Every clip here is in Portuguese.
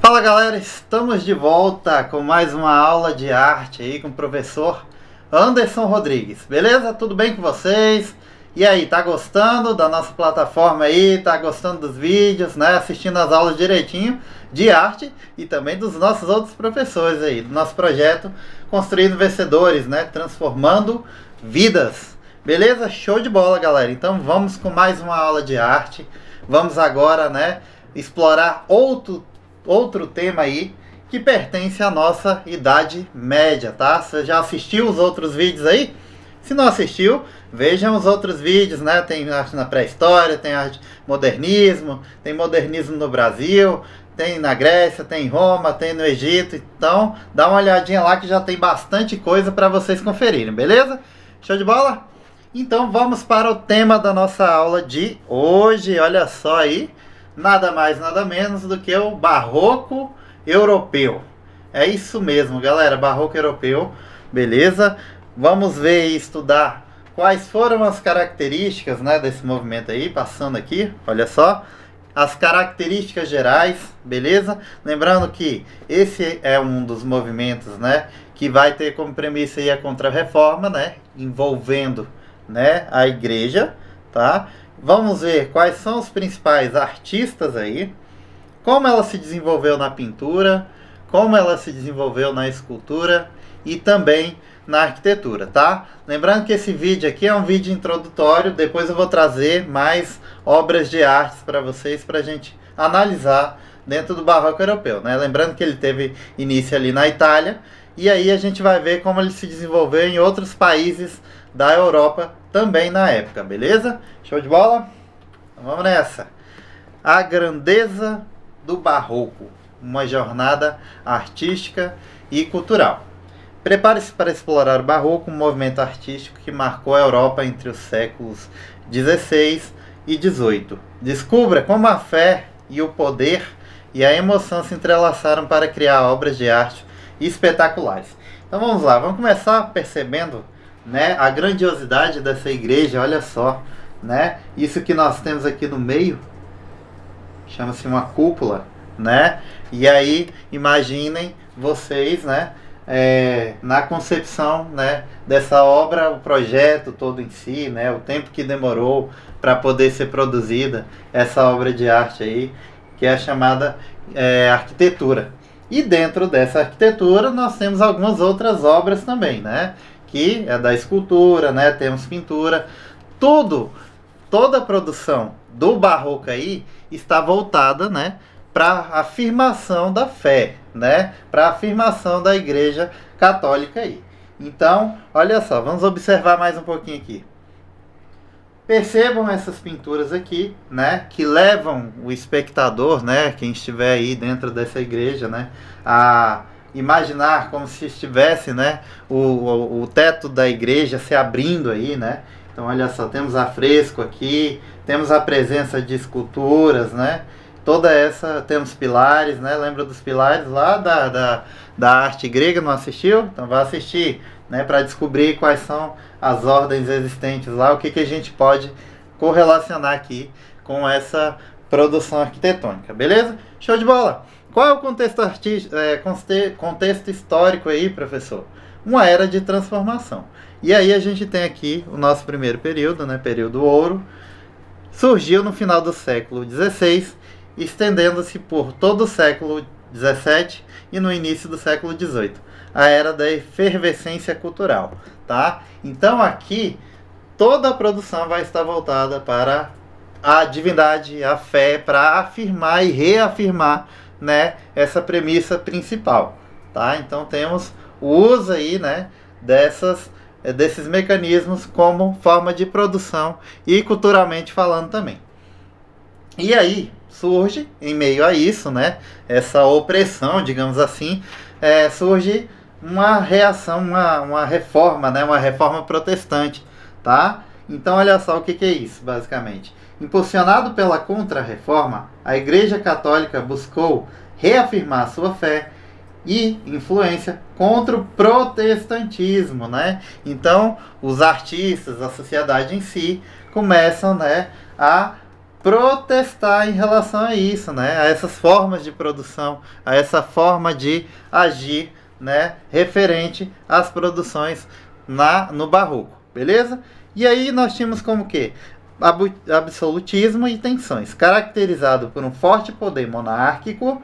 Fala galera, estamos de volta com mais uma aula de arte aí com o professor Anderson Rodrigues. Beleza? Tudo bem com vocês? E aí, tá gostando da nossa plataforma aí? Tá gostando dos vídeos, né? Assistindo as aulas direitinho de arte e também dos nossos outros professores aí, do nosso projeto Construindo Vencedores, né? Transformando vidas. Beleza? Show de bola, galera. Então vamos com mais uma aula de arte. Vamos agora, né, explorar outro tema aí que pertence à nossa idade média, tá? Você já assistiu os outros vídeos aí? Se não assistiu, vejam os outros vídeos, né? Tem arte na pré-história, tem arte modernismo, tem modernismo no Brasil, tem na Grécia, tem em Roma, tem no Egito. Então, dá uma olhadinha lá que já tem bastante coisa para vocês conferirem, beleza? Show de bola? Então, vamos para o tema da nossa aula de hoje. Olha só aí. Nada mais, nada menos do que o Barroco Europeu. É isso mesmo, galera, Barroco Europeu, beleza? Vamos ver e estudar quais foram as características, né, desse movimento aí, passando aqui, olha só, as características gerais, beleza? Lembrando que esse é um dos movimentos, né, que vai ter como premissa aí a Contra-Reforma, né, envolvendo, né, a igreja, tá? Vamos ver quais são os principais artistas aí, como ela se desenvolveu na pintura, como ela se desenvolveu na escultura e também na arquitetura, tá? Lembrando que esse vídeo aqui é um vídeo introdutório, depois eu vou trazer mais obras de artes para vocês, para a gente analisar dentro do Barroco Europeu, né? Lembrando que ele teve início ali na Itália, e aí a gente vai ver como ele se desenvolveu em outros países da Europa também na época, beleza? Show de bola? Então vamos nessa. A grandeza do Barroco, uma jornada artística e cultural. Prepare-se para explorar o Barroco, um movimento artístico que marcou a Europa entre os séculos XVI e XVIII. Descubra como a fé e o poder e a emoção se entrelaçaram para criar obras de arte espetaculares. Então vamos lá, vamos começar percebendo, né, a grandiosidade dessa igreja. Olha só, né, isso que nós temos aqui no meio chama-se uma cúpula, né? E aí imaginem vocês, né, na concepção, né, dessa obra, o projeto todo em si, né, o tempo que demorou para poder ser produzida essa obra de arte aí, que é a chamada arquitetura. E dentro dessa arquitetura nós temos algumas outras obras também, né, que é da escultura, né, temos pintura, toda a produção do Barroco aí está voltada, né, para a afirmação da fé, né, para a afirmação da Igreja Católica aí. Então, olha só, vamos observar mais um pouquinho aqui. Percebam essas pinturas aqui, né, que levam o espectador, né, quem estiver aí dentro dessa igreja, né, a imaginar como se estivesse, né, o teto da igreja se abrindo aí, né. Então olha só, temos afresco aqui, temos a presença de esculturas, né, temos pilares, né, lembra dos pilares lá da arte grega, não assistiu? Então vai assistir, né, para descobrir quais são as ordens existentes lá, o que a gente pode correlacionar aqui com essa produção arquitetônica, beleza? Show de bola! Qual é o contexto histórico aí, professor? Uma era de transformação. E aí a gente tem aqui o nosso primeiro período, né, período ouro, surgiu no final do século XVI, estendendo-se por todo o século XVII e no início do século XVIII, a era da efervescência cultural, tá? Então aqui toda a produção vai estar voltada para a divindade, a fé, para afirmar e reafirmar, né, essa premissa principal, tá? Então temos o uso aí, né, desses mecanismos como forma de produção e culturalmente falando também. E aí surge, em meio a isso, né, essa opressão, digamos assim, surge uma reação, uma reforma, né, uma reforma protestante, tá? Então olha só o que é isso, basicamente. Impulsionado pela Contra-Reforma, a Igreja Católica buscou reafirmar sua fé e influência contra o protestantismo, né? Então, os artistas, a sociedade em si, começam, né, a protestar em relação a isso, né? A essas formas de produção, a essa forma de agir, né? Referente às produções no barroco, beleza? E aí nós tínhamos como que absolutismo e tensões, caracterizado por um forte poder monárquico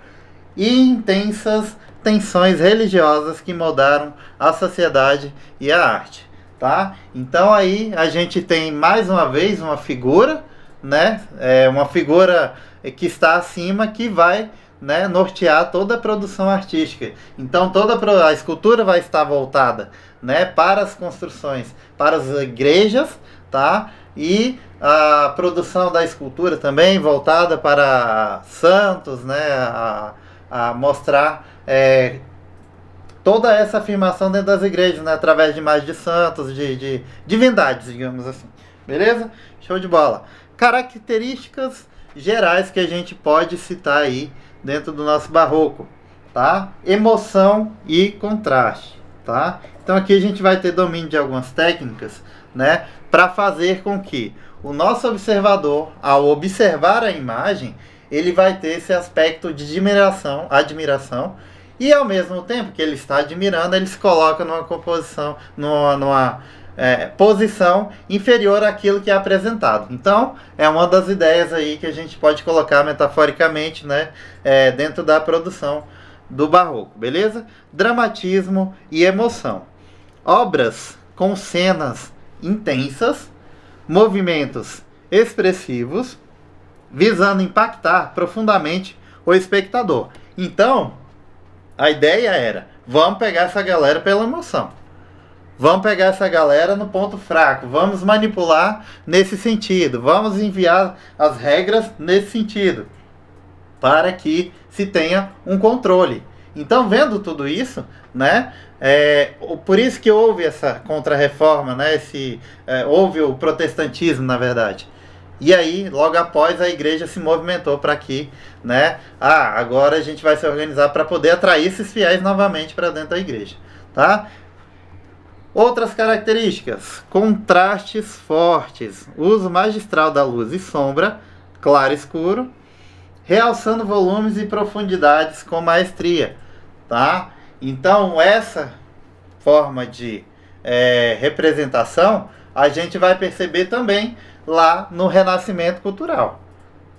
e intensas tensões religiosas que moldaram a sociedade e a arte, tá? Então aí a gente tem mais uma vez uma figura, né? Uma figura que está acima, que vai, né, nortear toda a produção artística. Então toda a escultura vai estar voltada, né, para as construções, para as igrejas, tá? E a produção da escultura também voltada para santos, né, a mostrar toda essa afirmação dentro das igrejas, né, através de imagens de santos, de divindades, digamos assim. Beleza? Show de bola. Características gerais que a gente pode citar aí dentro do nosso barroco, tá? Emoção e contraste, tá? Então aqui a gente vai ter domínio de algumas técnicas, né, para fazer com que o nosso observador, ao observar a imagem, ele vai ter esse aspecto de admiração, e ao mesmo tempo que ele está admirando, ele se coloca numa composição, numa posição inferior àquilo que é apresentado. Então, é uma das ideias aí que a gente pode colocar metaforicamente, né, dentro da produção do barroco, beleza? Dramatismo e emoção. Obras com cenas intensas, movimentos expressivos, visando impactar profundamente o espectador. Então, a ideia era, vamos pegar essa galera pela emoção. Vamos pegar essa galera no ponto fraco, vamos manipular nesse sentido, vamos enviar as regras nesse sentido, para que se tenha um controle. Então, vendo tudo isso, né, por isso que houve essa contra-reforma, né, houve o protestantismo, na verdade. E aí, logo após, a igreja se movimentou para que, né, agora a gente vai se organizar para poder atrair esses fiéis novamente para dentro da igreja, tá? Outras características: contrastes fortes, uso magistral da luz e sombra, claro e escuro, realçando volumes e profundidades com maestria, tá? Então, essa forma de representação a gente vai perceber também lá no Renascimento Cultural,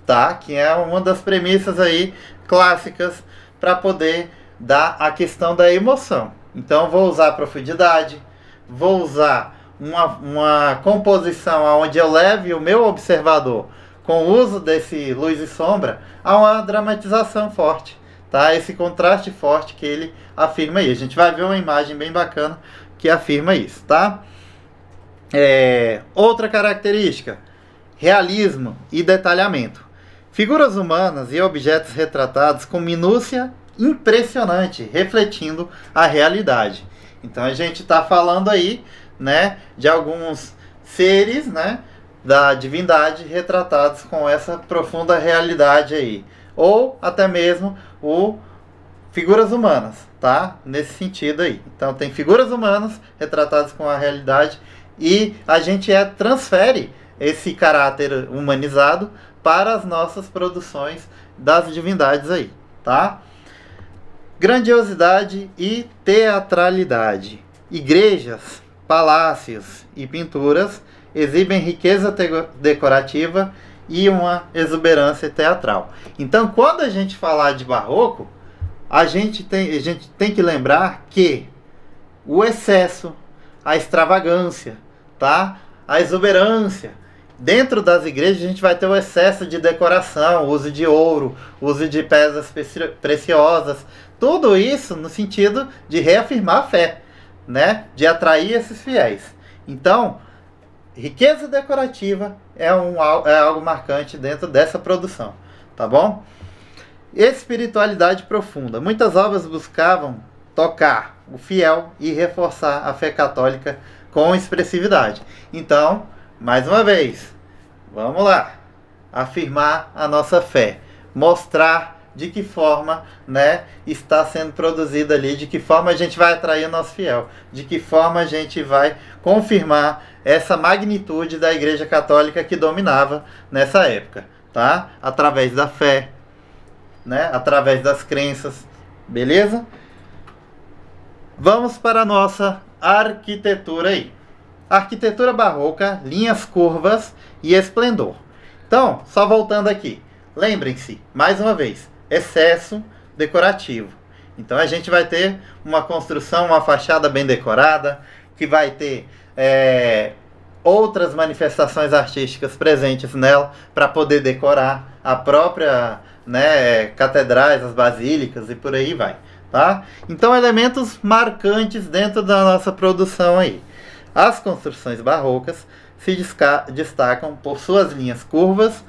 tá? Que é uma das premissas aí clássicas para poder dar a questão da emoção. Então, vou usar profundidade, vou usar uma composição onde eu leve o meu observador com o uso desse luz e sombra a uma dramatização forte, tá? Esse contraste forte que ele afirma aí. A gente vai ver uma imagem bem bacana que afirma isso, tá? Outra característica: realismo e detalhamento. Figuras humanas e objetos retratados com minúcia impressionante, refletindo a realidade. Então a gente está falando aí, né, de alguns seres, né, da divindade retratados com essa profunda realidade aí, ou até mesmo figuras humanas, tá? Nesse sentido aí. Então tem figuras humanas retratadas com a realidade e a gente transfere esse caráter humanizado para as nossas produções das divindades aí, tá? Grandiosidade e teatralidade. Igrejas, palácios e pinturas exibem riqueza decorativa e uma exuberância teatral. Então, quando a gente falar de barroco, a gente tem que lembrar que o excesso, a extravagância, tá? A exuberância. Dentro das igrejas a gente vai ter o excesso de decoração, uso de ouro, uso de pedras preciosas, tudo isso no sentido de reafirmar a fé, né? De atrair esses fiéis. Então, riqueza decorativa é algo marcante dentro dessa produção, tá bom? Espiritualidade profunda. Muitas obras buscavam tocar o fiel e reforçar a fé católica com expressividade. Então, mais uma vez, vamos lá, afirmar a nossa fé, mostrar de que forma, né, está sendo produzida ali, de que forma a gente vai atrair o nosso fiel, de que forma a gente vai confirmar essa magnitude da Igreja Católica que dominava nessa época, tá? Através da fé, né? Através das crenças, beleza? Vamos para a nossa arquitetura aí. Arquitetura barroca, linhas curvas e esplendor. Então, só voltando aqui. Lembrem-se, mais uma vez, excesso decorativo. Então a gente vai ter uma construção, uma fachada bem decorada, que vai ter outras manifestações artísticas presentes nela para poder decorar a própria, né, catedrais, as basílicas e por aí vai. Tá? Então, elementos marcantes dentro da nossa produção aí. As construções barrocas se destacam por suas linhas curvas,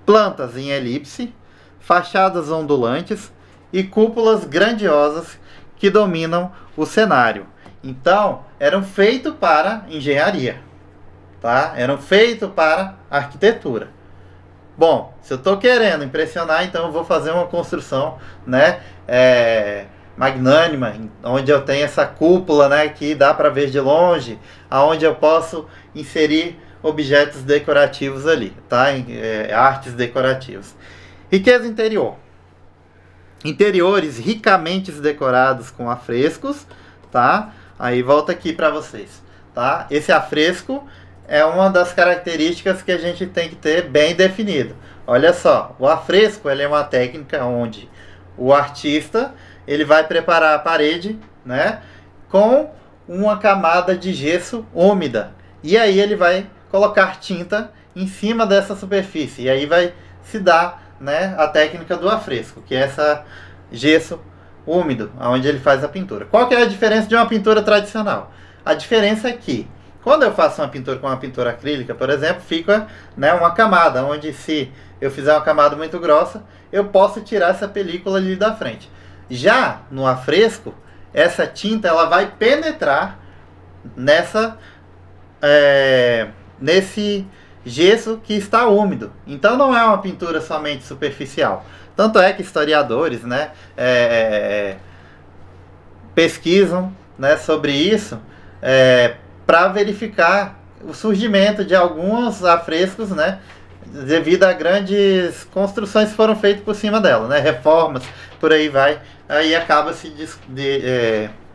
plantas em elipse, fachadas ondulantes e cúpulas grandiosas que dominam o cenário. Então, eram feitos para engenharia, tá? Eram feitos para arquitetura. Bom, se eu estou querendo impressionar, então eu vou fazer uma construção, né, magnânima, onde eu tenho essa cúpula, né, que dá para ver de longe, aonde eu posso inserir objetos decorativos ali, tá? Artes decorativas. Riqueza interior. Interiores ricamente decorados com afrescos, tá? Aí volta aqui para vocês, tá? Esse afresco é uma das características que a gente tem que ter bem definido. Olha só, o afresco ele é uma técnica onde o artista ele vai preparar a parede, né, com uma camada de gesso úmida. E aí ele vai colocar tinta em cima dessa superfície. E aí vai se dar, né, a técnica do afresco, que é essa gesso úmido, onde ele faz a pintura. Qual que é a diferença de uma pintura tradicional? A diferença é que quando eu faço uma pintura com uma pintura acrílica, por exemplo, fica, né, uma camada, onde se eu fizer uma camada muito grossa, eu posso tirar essa película ali da frente. Já no afresco, essa tinta ela vai penetrar nesse gesso que está úmido. Então não é uma pintura somente superficial. Tanto é que historiadores, né, pesquisam, né, sobre isso para verificar o surgimento de alguns afrescos, né, devido a grandes construções que foram feitas por cima dela, né, reformas, por aí vai. Aí acaba-se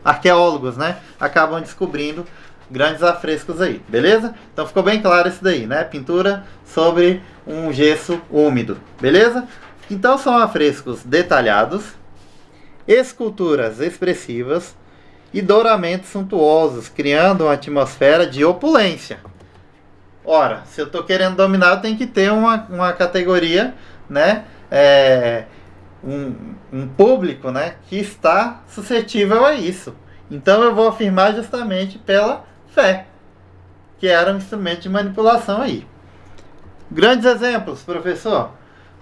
arqueólogos, né, acabam descobrindo grandes afrescos aí, beleza? Então ficou bem claro isso daí, né? Pintura sobre um gesso úmido, beleza? Então são afrescos detalhados, esculturas expressivas e douramentos suntuosos, criando uma atmosfera de opulência. Ora, se eu estou querendo dominar, eu tenho que ter uma categoria, né? Um público, né, que está suscetível a isso. Então eu vou afirmar justamente pela fé, que era um instrumento de manipulação aí. Grandes exemplos, professor: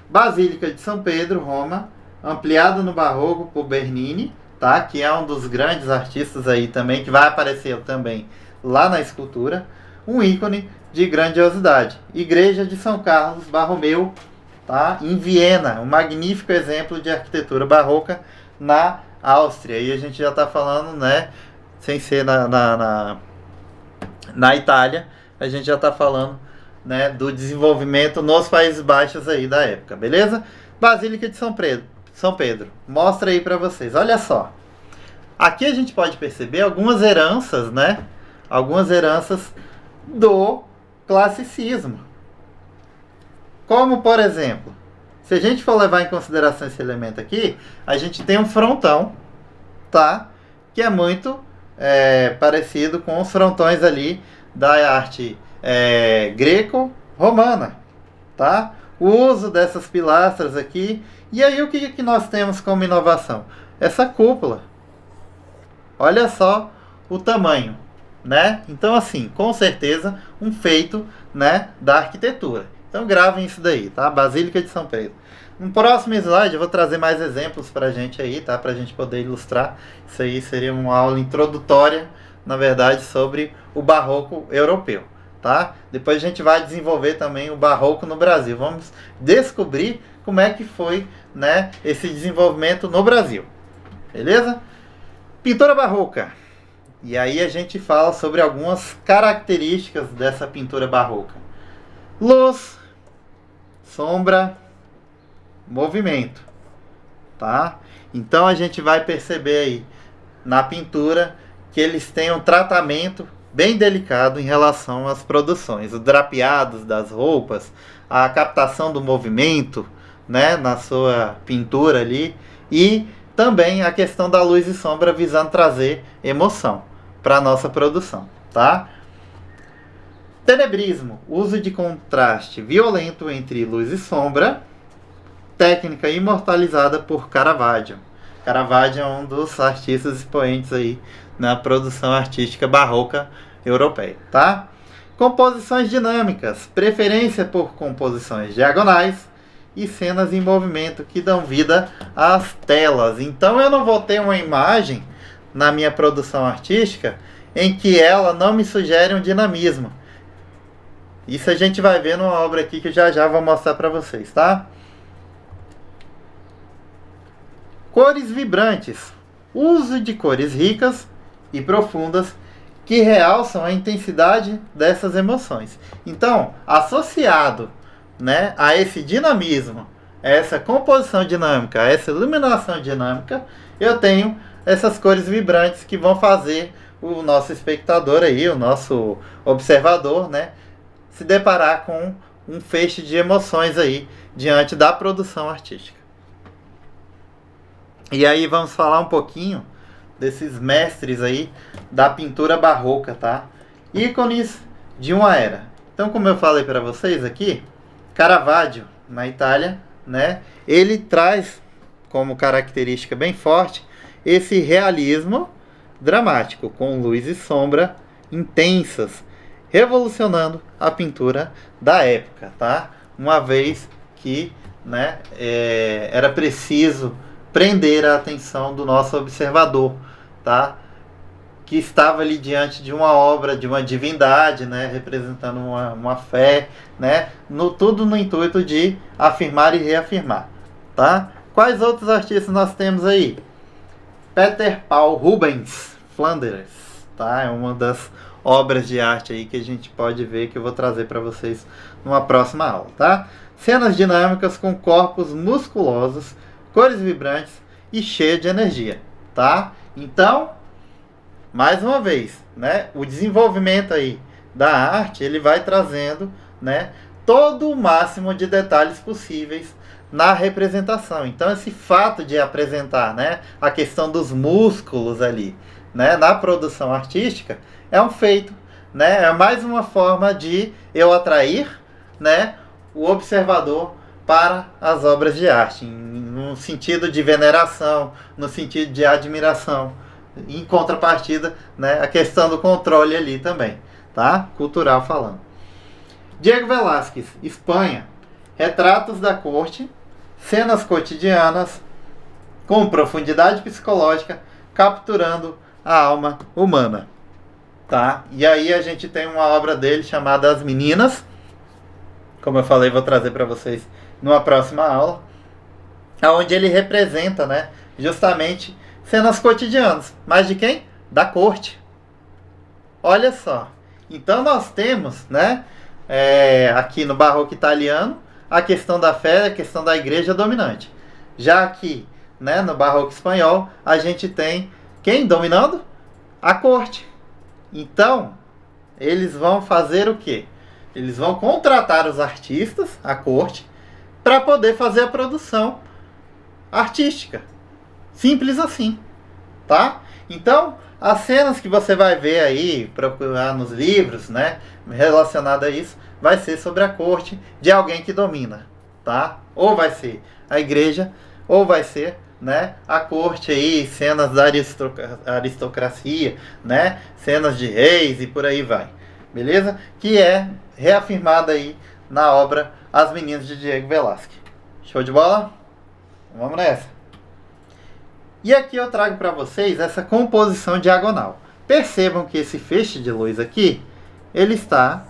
Basílica de São Pedro, Roma, ampliado no Barroco por Bernini, tá? Que é um dos grandes artistas aí também, que vai aparecer também lá na escultura, um ícone de grandiosidade. Igreja de São Carlos Borromeu, tá? Em Viena, um magnífico exemplo de arquitetura barroca na Áustria. E a gente já está falando, né, sem ser na Itália, a gente já está falando, né, do desenvolvimento nos Países Baixos aí da época, beleza? Basílica de São Pedro, mostra aí para vocês. Olha só, aqui a gente pode perceber algumas heranças, né? Algumas heranças do classicismo. Como, por exemplo, se a gente for levar em consideração esse elemento aqui, a gente tem um frontão, tá? Que é muito parecido com os frontões ali da arte greco-romana, tá? O uso dessas pilastras aqui. E aí o que nós temos como inovação? Essa cúpula. Olha só o tamanho, né? Então assim, com certeza um feito, né, da arquitetura. Então gravem isso daí, tá? Basílica de São Pedro. No próximo slide eu vou trazer mais exemplos pra gente aí, tá? Pra gente poder ilustrar. Isso aí seria uma aula introdutória, na verdade, sobre o barroco europeu, tá? Depois a gente vai desenvolver também o barroco no Brasil. Vamos descobrir como é que foi, né, esse desenvolvimento no Brasil. Beleza? Pintura barroca. E aí a gente fala sobre algumas características dessa pintura barroca. Luz, sombra, movimento, tá? Então a gente vai perceber aí na pintura que eles têm um tratamento bem delicado em relação às produções, os drapeados das roupas, a captação do movimento, né, na sua pintura ali, e também a questão da luz e sombra visando trazer emoção para a nossa produção, tá? Tenebrismo, uso de contraste violento entre luz e sombra, técnica imortalizada por Caravaggio. Caravaggio é um dos artistas expoentes aí na produção artística barroca europeia, tá? Composições dinâmicas, preferência por composições diagonais e cenas em movimento que dão vida às telas. Então eu não vou ter uma imagem na minha produção artística em que ela não me sugere um dinamismo. Isso a gente vai ver numa obra aqui que eu já vou mostrar para vocês, tá? Cores vibrantes. Uso de cores ricas e profundas que realçam a intensidade dessas emoções. Então, associado, né, a esse dinamismo, a essa composição dinâmica, a essa iluminação dinâmica, eu tenho essas cores vibrantes que vão fazer o nosso espectador aí, o nosso observador, né, se deparar com um feixe de emoções aí diante da produção artística. E aí vamos falar um pouquinho desses mestres aí da pintura barroca, tá? Ícones de uma era. Então, como eu falei para vocês aqui, Caravaggio, na Itália, né? Ele traz como característica bem forte esse realismo dramático, com luz e sombra intensas, revolucionando a pintura da época, tá? Uma vez que, né, era preciso prender a atenção do nosso observador, tá? Que estava ali diante de uma obra, de uma divindade, né? Representando uma fé, né? Tudo no intuito de afirmar e reafirmar, tá? Quais outros artistas nós temos aí? Peter Paul Rubens, Flanders, tá? É uma das obras de arte aí que a gente pode ver, que eu vou trazer para vocês numa próxima aula, tá? Cenas dinâmicas com corpos musculosos, cores vibrantes e cheia de energia, tá? Então, mais uma vez, né, o desenvolvimento aí da arte, ele vai trazendo, né, todo o máximo de detalhes possíveis na representação. Então, esse fato de apresentar, né, a questão dos músculos ali, né, na produção artística, é um feito, né, é mais uma forma de eu atrair, né, o observador para as obras de arte, no sentido de veneração, no sentido de admiração. Em contrapartida, né, a questão do controle ali também, tá? Cultural falando. Diego Velázquez, Espanha. Retratos da corte, cenas cotidianas com profundidade psicológica, capturando a alma humana, tá? E aí a gente tem uma obra dele chamada As Meninas. Como eu falei, vou trazer para vocês numa próxima aula, onde ele representa, né, justamente cenas cotidianas. Mas de quem? Da corte. Olha só. Então nós temos, né, aqui no barroco italiano, a questão da fé, a questão da igreja dominante. Já aqui, né, no barroco espanhol, a gente tem quem dominando? A corte. Então, eles vão fazer o quê? Eles vão contratar os artistas, a corte, para poder fazer a produção artística. Simples assim, tá? Então, as cenas que você vai ver aí, procurar nos livros, né, relacionado a isso, vai ser sobre a corte de alguém que domina, tá? Ou vai ser a igreja, ou vai ser, né, a corte aí, cenas da aristocracia, né, cenas de reis e por aí vai, beleza? Que é reafirmada aí na obra As Meninas de Diego Velázquez. Show de bola? Vamos nessa. E aqui eu trago para vocês essa composição diagonal. Percebam que esse feixe de luz aqui, ele está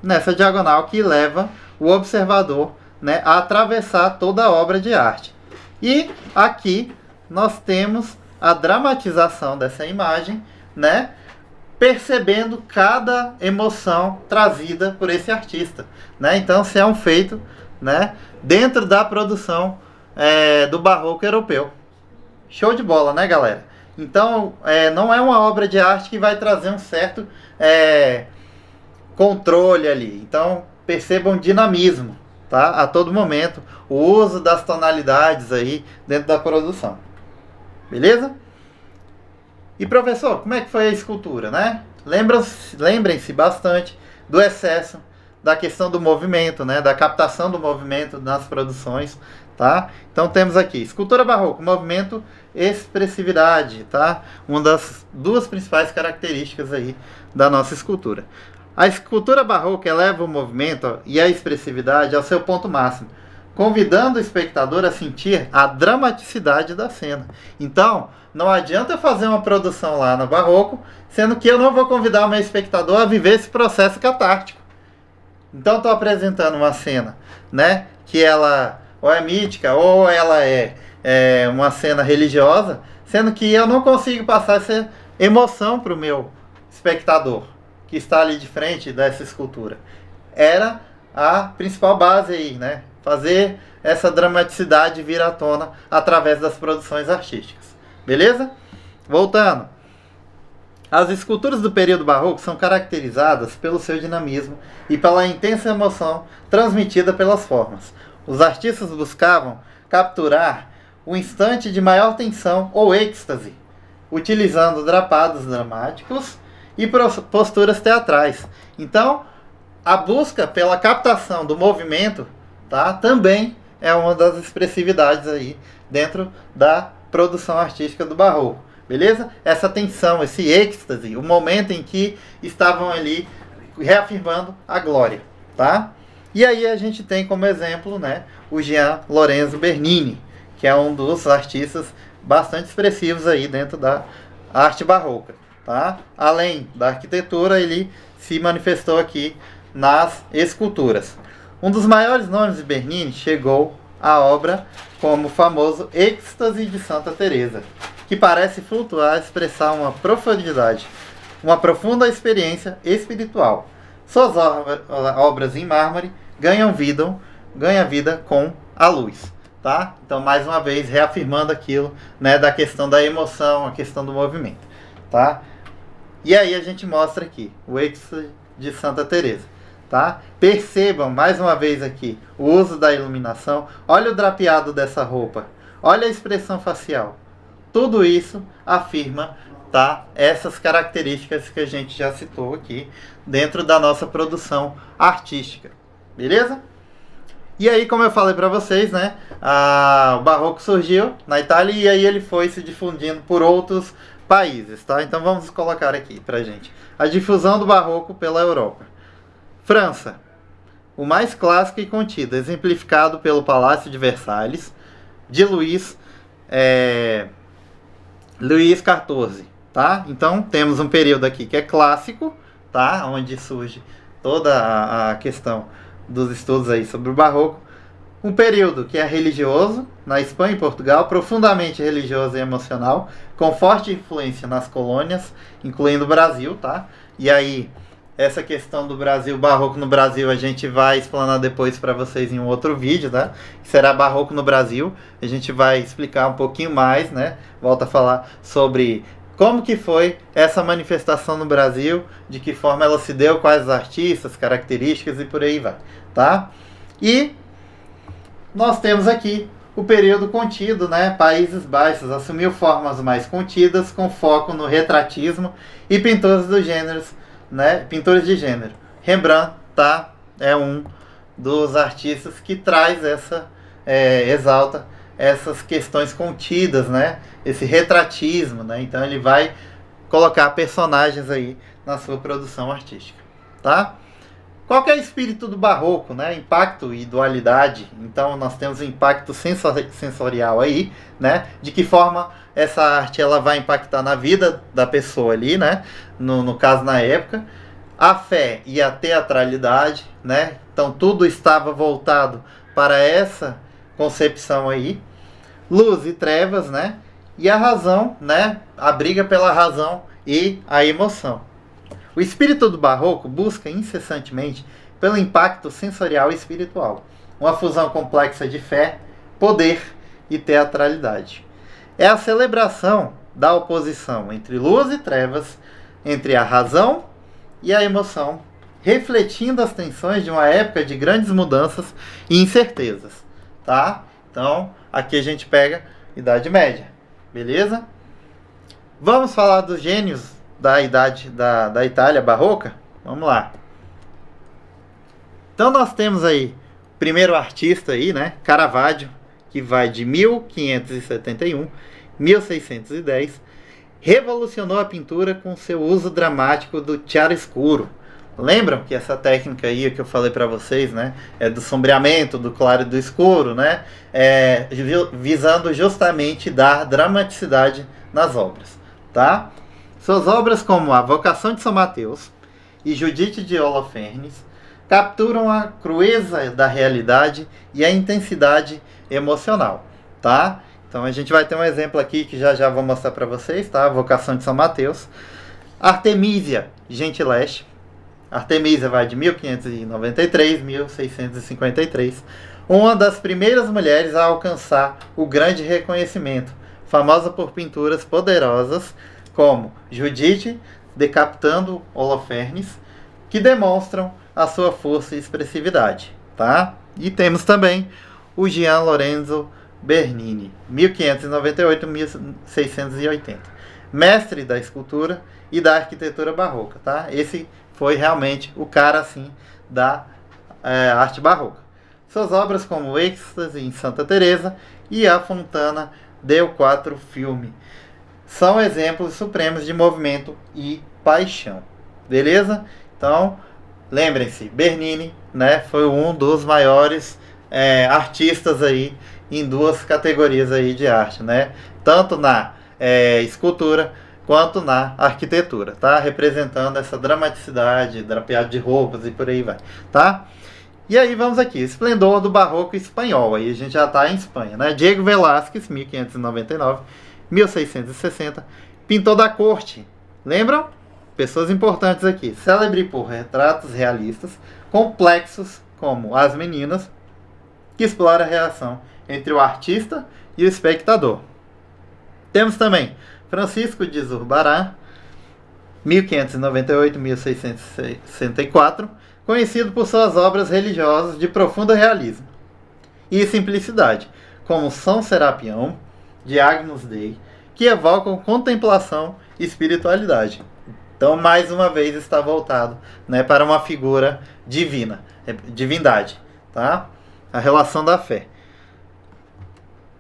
nessa diagonal que leva o observador, né, a atravessar toda a obra de arte. E aqui nós temos a dramatização dessa imagem, né, percebendo cada emoção trazida por esse artista, né? Então, se é um feito, né, dentro da produção do barroco europeu. Show de bola, né, galera? Então, não é uma obra de arte que vai trazer um certo controle ali. Então, percebam dinamismo, tá? A todo momento, o uso das tonalidades aí dentro da produção. Beleza? E professor, como é que foi a escultura, né? Lembrem-se bastante do excesso da questão do movimento, né? Da captação do movimento nas produções, tá? Então temos aqui, escultura barroca, movimento, expressividade, tá? Uma das duas principais características aí da nossa escultura. A escultura barroca eleva o movimento e a expressividade ao seu ponto máximo, convidando o espectador a sentir a dramaticidade da cena. Então, não adianta fazer uma produção lá no barroco, sendo que eu não vou convidar o meu espectador a viver esse processo catártico. Então, estou apresentando uma cena, né, que ela ou é mítica ou ela é uma cena religiosa, sendo que eu não consigo passar essa emoção para o meu espectador que está ali de frente dessa escultura. Era a principal base aí, né? Fazer essa dramaticidade vir à tona através das produções artísticas. Beleza? Voltando. As esculturas do período barroco são caracterizadas pelo seu dinamismo e pela intensa emoção transmitida pelas formas. Os artistas buscavam capturar o instante de maior tensão ou êxtase, utilizando drapados dramáticos e posturas teatrais. Então, a busca pela captação do movimento, tá, também é uma das expressividades aí dentro da produção artística do barroco. Beleza? Essa tensão, esse êxtase, o momento em que estavam ali reafirmando a glória, tá? E aí a gente tem como exemplo, né, o Jean Lorenzo Bernini, que é um dos artistas bastante expressivos aí dentro da arte barroca, tá? Além da arquitetura, ele se manifestou aqui nas esculturas. Um dos maiores nomes de Bernini chegou à obra como o famoso Êxtase de Santa Teresa, que parece flutuar e expressar uma profundidade, uma profunda experiência espiritual. Suas obras em mármore ganham vida com a luz, tá? Então, mais uma vez, reafirmando aquilo, né, da questão da emoção, a questão do movimento, tá? E aí a gente mostra aqui o Êxtase de Santa Teresa, tá? Percebam mais uma vez aqui o uso da iluminação. Olha o drapeado dessa roupa, olha a expressão facial. Tudo isso afirma, tá, essas características que a gente já citou aqui dentro da nossa produção artística. Beleza? E aí, como eu falei para vocês, né, o barroco surgiu na Itália e aí ele foi se difundindo por outros países, tá? Então vamos colocar aqui pra gente a difusão do barroco pela Europa. França, o mais clássico e contido, exemplificado pelo Palácio de Versalhes, de Luís XIV, tá? Então temos um período aqui que é clássico, tá? Onde surge toda a questão dos estudos aí sobre o barroco. Um período que é religioso, na Espanha e Portugal, profundamente religioso e emocional, com forte influência nas colônias, incluindo o Brasil, tá? E aí, essa questão do Brasil, barroco no Brasil, a gente vai explanar depois para vocês em um outro vídeo, tá? Que será barroco no Brasil. A gente vai explicar um pouquinho mais, né? Volta a falar sobre como que foi essa manifestação no Brasil, de que forma ela se deu, quais artistas, características e por aí vai, tá? E nós temos aqui o período contido, né? Países Baixos assumiu formas mais contidas, com foco no retratismo e pintores dos gêneros, né? Pintores de gênero. Rembrandt, tá? É um dos artistas que traz exalta essas questões contidas, né? Esse retratismo, né? Então ele vai colocar personagens aí na sua produção artística, tá? Qual que é o espírito do barroco, né? Impacto e dualidade. Então nós temos o impacto sensorial aí, né? De que forma essa arte ela vai impactar na vida da pessoa ali, né? No caso, na época. A fé e a teatralidade, né? Então tudo estava voltado para essa concepção aí. Luz e trevas, né? E a razão, né? A briga pela razão e a emoção. O espírito do barroco busca incessantemente pelo impacto sensorial e espiritual, uma fusão complexa de fé, poder e teatralidade. É a celebração da oposição entre luz e trevas, entre a razão e a emoção, refletindo as tensões de uma época de grandes mudanças e incertezas, tá? Então, aqui a gente pega Idade Média, beleza? Vamos falar dos gênios da idade da Itália barroca? Vamos lá. Então nós temos aí o primeiro artista aí, né, Caravaggio, que vai de 1571 1610, revolucionou a pintura com seu uso dramático do chiaroscuro. Lembram que essa técnica aí que eu falei para vocês, né, é do sombreamento, do claro e do escuro, né, visando justamente dar dramaticidade nas obras, tá? Suas obras como A Vocação de São Mateus e Judite de Holofernes capturam a crueza da realidade e a intensidade emocional, tá? Então a gente vai ter um exemplo aqui que já vou mostrar para vocês, tá? A Vocação de São Mateus. Artemisia Gentileschi. Artemisia vai de 1593 a 1653. Uma das primeiras mulheres a alcançar o grande reconhecimento, famosa por pinturas poderosas como Judite decapitando Holofernes, que demonstram a sua força e expressividade, tá? E temos também o Gian Lorenzo Bernini, 1598 a 1680, mestre da escultura e da arquitetura barroca, tá? Esse foi realmente o cara assim da arte barroca. Suas obras como o Êxtase em Santa Teresa e a Fontana del Quattro Fiumi são exemplos supremos de movimento e paixão, beleza? Então lembrem-se, Bernini, né, foi um dos maiores artistas aí em duas categorias aí de arte, né? Tanto na escultura quanto na arquitetura, tá? Representando essa dramaticidade, drapeado de roupas e por aí vai, tá? E aí vamos aqui, esplendor do barroco espanhol, aí a gente já está em Espanha, né? Diego Velázquez, 1599, 1660, pintor da corte, lembram? Pessoas importantes aqui, célebre por retratos realistas, complexos como As Meninas, que explora a relação entre o artista e o espectador. Temos também Francisco de Zurbarán, 1598 a 1664, conhecido por suas obras religiosas de profundo realismo e simplicidade, como São Serapião, de Agnus Dei, que evocam contemplação e espiritualidade. Então, mais uma vez, está voltado, né, para uma figura divina, divindade, tá? A relação da fé.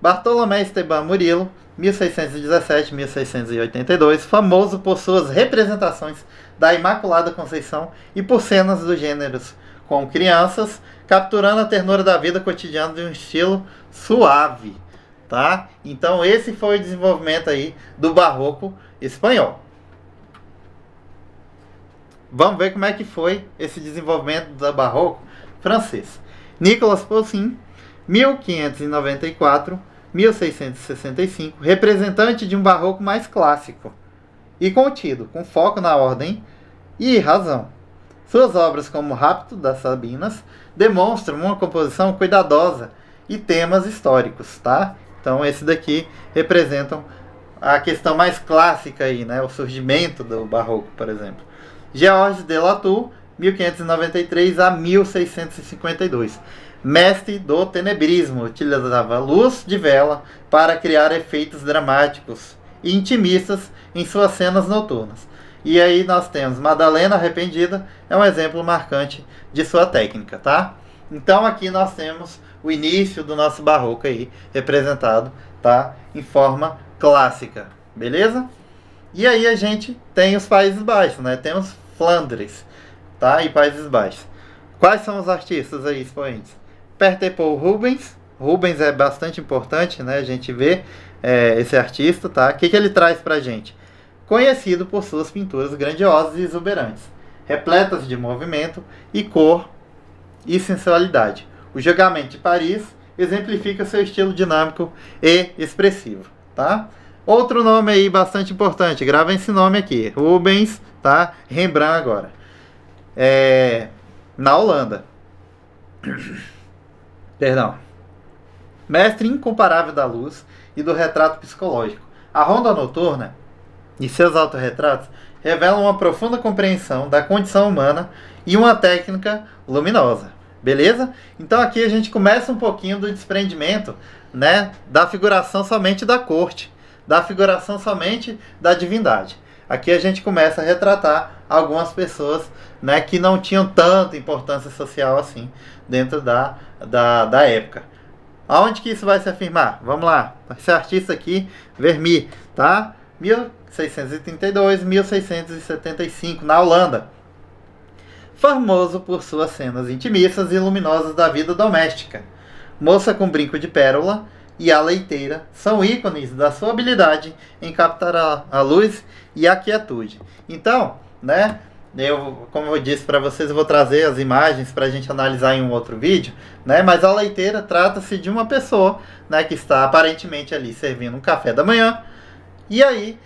Bartolomé Esteban Murillo, 1617 a 1682, famoso por suas representações da Imaculada Conceição e por cenas do gênero com crianças, capturando a ternura da vida cotidiana de um estilo suave, tá? Então esse foi o desenvolvimento aí do barroco espanhol. Vamos ver como é que foi esse desenvolvimento do barroco francês. Nicolas Poussin, 1594 1665, representante de um barroco mais clássico e contido, com foco na ordem e razão. Suas obras como Rapto das Sabinas demonstram uma composição cuidadosa e temas históricos, tá? Então esse daqui representam a questão mais clássica aí, né? O surgimento do barroco, por exemplo. Georges de Latour, 1593 a 1652. Mestre do tenebrismo, utilizava luz de vela para criar efeitos dramáticos e intimistas em suas cenas noturnas. E aí nós temos Madalena Arrependida, é um exemplo marcante de sua técnica, tá? Então aqui nós temos o início do nosso barroco aí, representado, tá? Em forma clássica, beleza? E aí a gente tem os Países Baixos, né? Temos Flandres, tá? E Países Baixos. Quais são os artistas aí expoentes? Paul Rubens. Rubens é bastante importante, né? A gente vê esse artista, tá? O que ele traz pra gente? Conhecido por suas pinturas grandiosas e exuberantes, repletas de movimento e cor e sensualidade. O Julgamento de Paris exemplifica seu estilo dinâmico e expressivo, tá? Outro nome aí bastante importante, grava esse nome aqui, Rubens, tá? Rembrandt agora. Na Holanda. Perdão. Mestre incomparável da luz e do retrato psicológico. A Ronda Noturna e seus autorretratos revelam uma profunda compreensão da condição humana e uma técnica luminosa. Beleza? Então aqui a gente começa um pouquinho do desprendimento, né, da figuração somente da corte, da figuração somente da divindade. Aqui a gente começa a retratar algumas pessoas, né, que não tinham tanta importância social assim dentro da época. Aonde que isso vai se afirmar? Vamos lá. Esse artista aqui, Vermeer, tá? 1632, 1675, na Holanda. Famoso por suas cenas intimistas e luminosas da vida doméstica. Moça com brinco de pérola e a leiteira são ícones da sua habilidade em captar a luz e a quietude. Então, né, como eu disse para vocês, eu vou trazer as imagens para a gente analisar em um outro vídeo, né, mas a leiteira trata-se de uma pessoa, né, que está aparentemente ali servindo um café da manhã, e aí,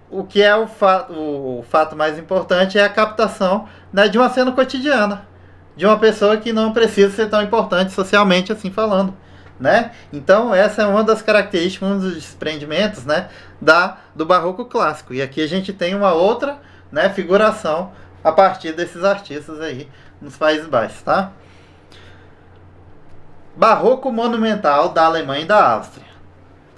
o que é o fato mais importante é a captação, né, de uma cena cotidiana, de uma pessoa que não precisa ser tão importante socialmente assim falando, né? Então essa é uma das características, um dos desprendimentos, né, do barroco clássico. E aqui a gente tem uma outra, né, figuração a partir desses artistas aí nos Países Baixos, tá? Barroco monumental da Alemanha e da Áustria.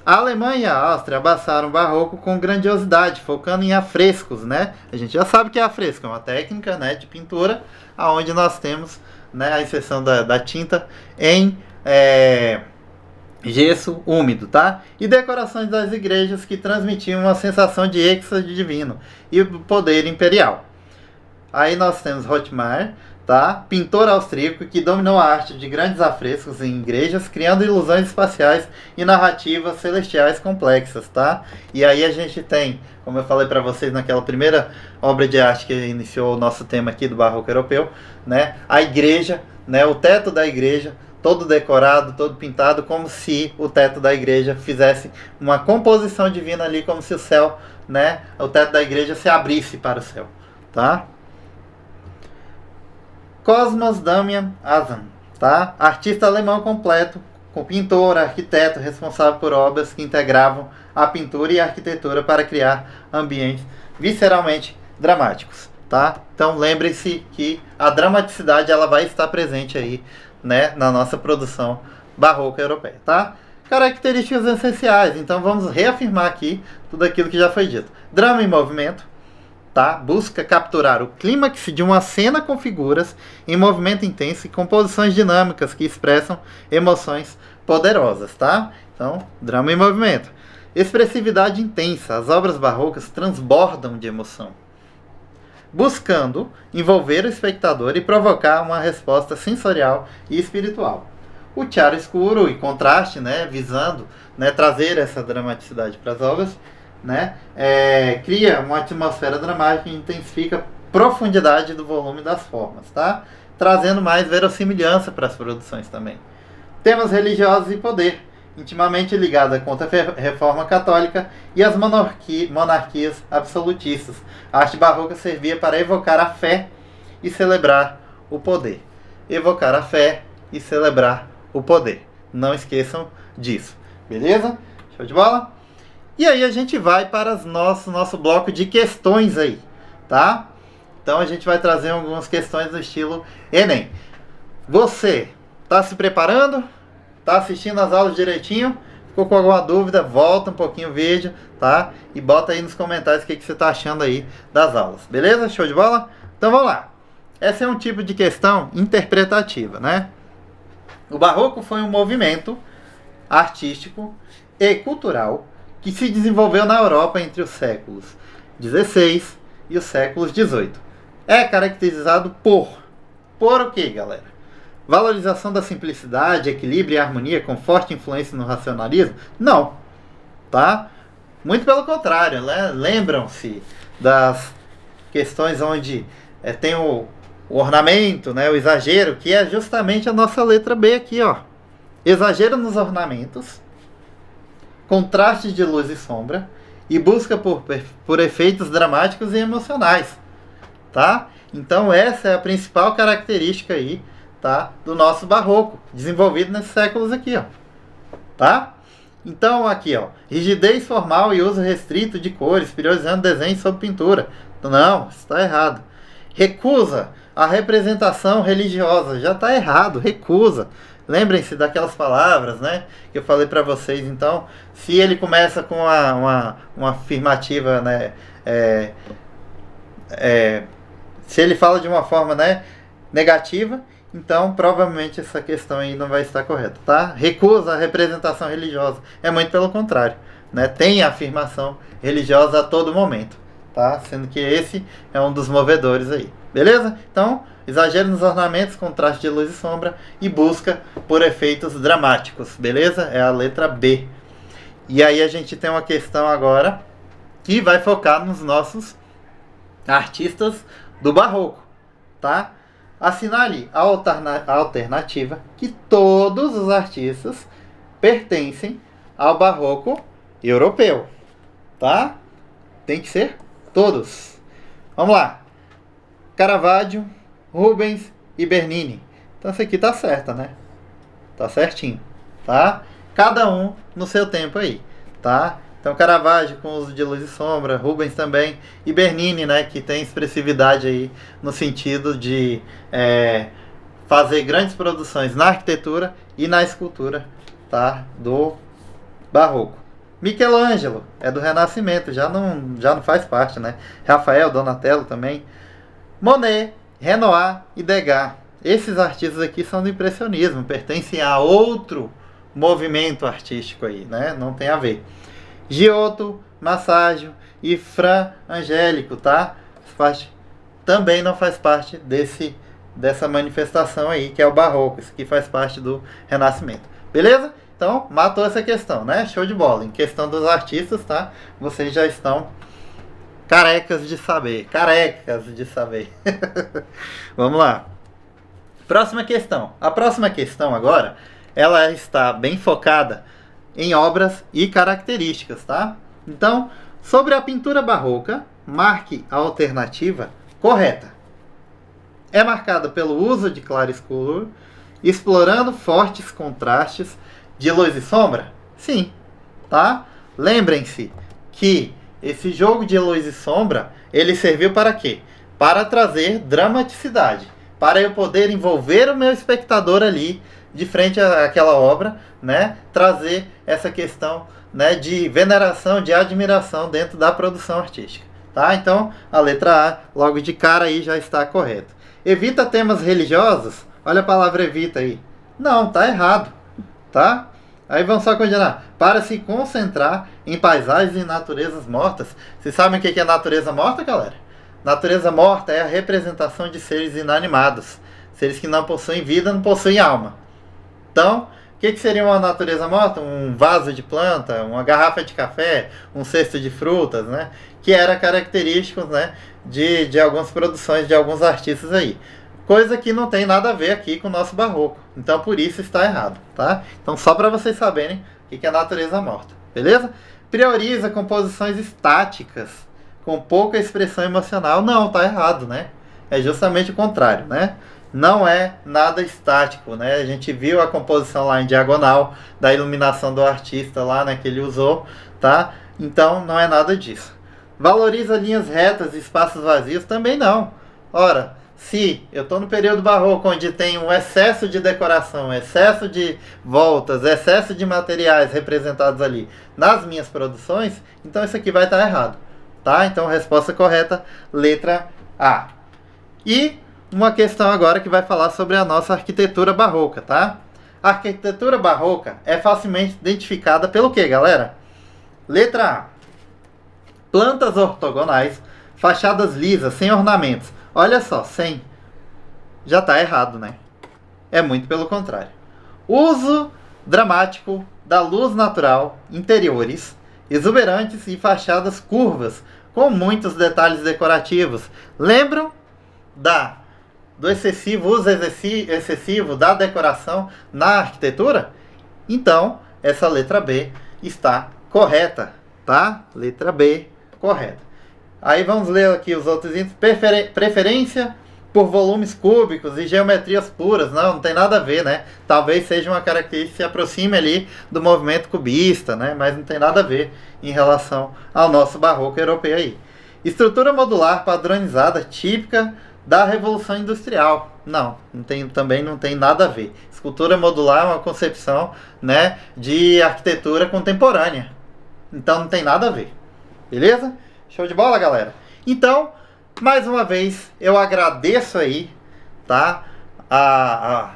A Alemanha e a Áustria abraçaram o barroco com grandiosidade, focando em afrescos, né? A gente já sabe que é afresco, é uma técnica, né, de pintura, onde nós temos, né, a inserção da tinta em gesso úmido, tá? E decorações das igrejas que transmitiam uma sensação de êxtase divino e poder imperial. Aí nós temos Hotmar, tá? Pintor austríaco que dominou a arte de grandes afrescos em igrejas, criando ilusões espaciais e narrativas celestiais complexas, tá? E aí a gente tem, como eu falei para vocês naquela primeira obra de arte que iniciou o nosso tema aqui do barroco europeu, né? A igreja, né? O teto da igreja, todo decorado, todo pintado, como se o teto da igreja fizesse uma composição divina ali, como se o céu, né? O teto da igreja se abrisse para o céu, tá? Cosmas Damian Aslan, tá? Artista alemão completo, com pintor, arquiteto, responsável por obras que integravam a pintura e a arquitetura para criar ambientes visceralmente dramáticos, tá? Então lembre-se que a dramaticidade ela vai estar presente aí, né, na nossa produção barroca europeia, tá? Características essenciais, então vamos reafirmar aqui tudo aquilo que já foi dito. Drama em movimento, tá? Busca capturar o clímax de uma cena com figuras em movimento intenso e composições dinâmicas que expressam emoções poderosas, tá? Então, drama em movimento. Expressividade intensa. As obras barrocas transbordam de emoção, buscando envolver o espectador e provocar uma resposta sensorial e espiritual. O chiaro escuro e contraste, né, visando, né, trazer essa dramaticidade para as obras, né, cria uma atmosfera dramática e intensifica a profundidade do volume das formas, tá? Trazendo mais verossimilhança para as produções também. Temas religiosos e poder, intimamente ligada à Contra-Reforma Católica e às monarquias absolutistas. A arte barroca servia para evocar a fé e celebrar o poder. Evocar a fé e celebrar o poder. Não esqueçam disso. Beleza? Show de bola? E aí a gente vai para nosso bloco de questões aí, tá? Então a gente vai trazer algumas questões do estilo Enem. Você está se preparando? Tá assistindo as aulas direitinho? Ficou com alguma dúvida? Volta um pouquinho o vídeo, tá? E bota aí nos comentários o que você tá achando aí das aulas. Beleza? Show de bola? Então vamos lá. Essa é um tipo de questão interpretativa, né? O barroco foi um movimento artístico e cultural que se desenvolveu na Europa entre os séculos XVI e os séculos XVIII. É caracterizado por o quê, galera? Valorização da simplicidade, equilíbrio e harmonia com forte influência no racionalismo? Não, tá? Muito pelo contrário, né? Lembram-se das questões onde tem o ornamento, né? O exagero, que é justamente a nossa letra B aqui, ó. Exagero nos ornamentos, contrastes de luz e sombra e busca por efeitos dramáticos e emocionais, tá? Então essa é a principal característica aí tá? Do nosso barroco, desenvolvido nesses séculos aqui, ó. Tá? Então, aqui, ó, rigidez formal e uso restrito de cores, priorizando desenho sobre pintura. Não, está errado. Recusa a representação religiosa. Já está errado, recusa. Lembrem-se daquelas palavras, né, que eu falei para vocês. Então, se ele começa com uma afirmativa, né, se ele fala de uma forma, né, negativa, então provavelmente essa questão aí não vai estar correta, tá? Recusa a representação religiosa. É muito pelo contrário, né? Tem a afirmação religiosa a todo momento, tá? Sendo que esse é um dos movedores aí, beleza? Então, exagero nos ornamentos, contraste de luz e sombra e busca por efeitos dramáticos, beleza? É a letra B. E aí a gente tem uma questão agora que vai focar nos nossos artistas do barroco, tá? Assinale a alternativa que todos os artistas pertencem ao barroco europeu, tá? Tem que ser todos. Vamos lá. Caravaggio, Rubens e Bernini. Então essa aqui tá certa, né? Tá certinho, tá? Cada um no seu tempo aí, tá? Então Caravaggio com uso de luz e sombra, Rubens também, e Bernini, né, que tem expressividade aí no sentido de fazer grandes produções na arquitetura e na escultura, tá, do barroco. Michelangelo é do Renascimento, já não faz parte, né? Rafael, Donatello também. Monet, Renoir e Degas. Esses artistas aqui são do impressionismo, pertencem a outro movimento artístico aí, né? Não tem a ver. Giotto, Massaggio e Fra Angelico, tá? Também não faz parte dessa manifestação aí, que é o barroco. Isso aqui faz parte do Renascimento. Beleza? Então, matou essa questão, né? Show de bola. Em questão dos artistas, tá? Vocês já estão carecas de saber. Carecas de saber. Vamos lá. Próxima questão. A próxima questão agora, ela está bem focada em obras e características, tá? Então, sobre a pintura barroca, marque a alternativa correta. É marcada pelo uso de claroscuro, explorando fortes contrastes de luz e sombra? Sim, tá? Lembrem-se que esse jogo de luz e sombra, ele serviu para quê? Para trazer dramaticidade, para eu poder envolver o meu espectador ali de frente àquela obra, né? Trazer essa questão, né, de veneração, de admiração dentro da produção artística, tá? Então, a letra A, logo de cara aí, já está correta. Evita temas religiosos? Olha a palavra evita aí. Não, tá errado, tá? Aí vamos só continuar. Para se concentrar em paisagens e naturezas mortas. Vocês sabem o que é natureza morta, galera? Natureza morta é a representação de seres inanimados. Seres que não possuem vida, não possuem alma. Então, o que seria uma natureza morta? Um vaso de planta, uma garrafa de café, um cesto de frutas, né? Que era característico, né, de algumas produções de alguns artistas aí. Coisa que não tem nada a ver aqui com o nosso barroco. Então, por isso está errado, tá? Então, só para vocês saberem o que é natureza morta, beleza? Prioriza composições estáticas, com pouca expressão emocional. Não, tá errado, né? É justamente o contrário, né? Não é nada estático, né? A gente viu a composição lá em diagonal da iluminação do artista lá, né, que ele usou, tá? Então, não é nada disso. Valoriza linhas retas e espaços vazios? Também não. Ora, se eu estou no período barroco, onde tem um excesso de decoração, excesso de voltas, excesso de materiais representados ali nas minhas produções, então isso aqui vai estar errado, tá? Então, resposta correta, letra A. E uma questão agora que vai falar sobre a nossa arquitetura barroca, tá? A arquitetura barroca é facilmente identificada pelo que, galera? Letra A. Plantas ortogonais, fachadas lisas, sem ornamentos. Olha só, sem. Já está errado, né? É muito pelo contrário. Uso dramático da luz natural, interiores, exuberantes e fachadas curvas, com muitos detalhes decorativos. Lembram do excessivo uso excessivo da decoração na arquitetura? Então, essa letra B está correta, tá? Letra B, correta. Aí vamos ler aqui os outros itens. Preferência por volumes cúbicos e geometrias puras, não tem nada a ver, né? Talvez seja uma característica que se aproxime ali do movimento cubista, né? Mas não tem nada a ver em relação ao nosso barroco europeu aí. Estrutura modular padronizada, típica da Revolução Industrial. Também não tem nada a ver. Escultura modular é uma concepção, né, de arquitetura contemporânea. Então não tem nada a ver. Beleza? Show de bola, galera? Então, mais uma vez, eu agradeço aí, tá? A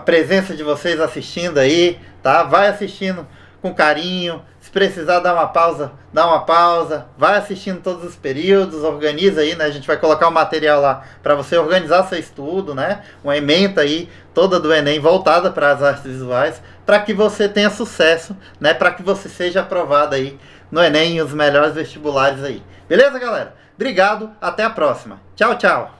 presença de vocês assistindo aí, tá? Vai assistindo com carinho. Se precisar dar uma pausa, dá uma pausa. Vai assistindo todos os períodos, organiza aí, né? A gente vai colocar o material lá para você organizar seu estudo, né? Uma ementa aí toda do Enem voltada para as artes visuais, para que você tenha sucesso, né? Para que você seja aprovado aí no Enem e os melhores vestibulares aí. Beleza, galera? Obrigado, até a próxima. Tchau, tchau.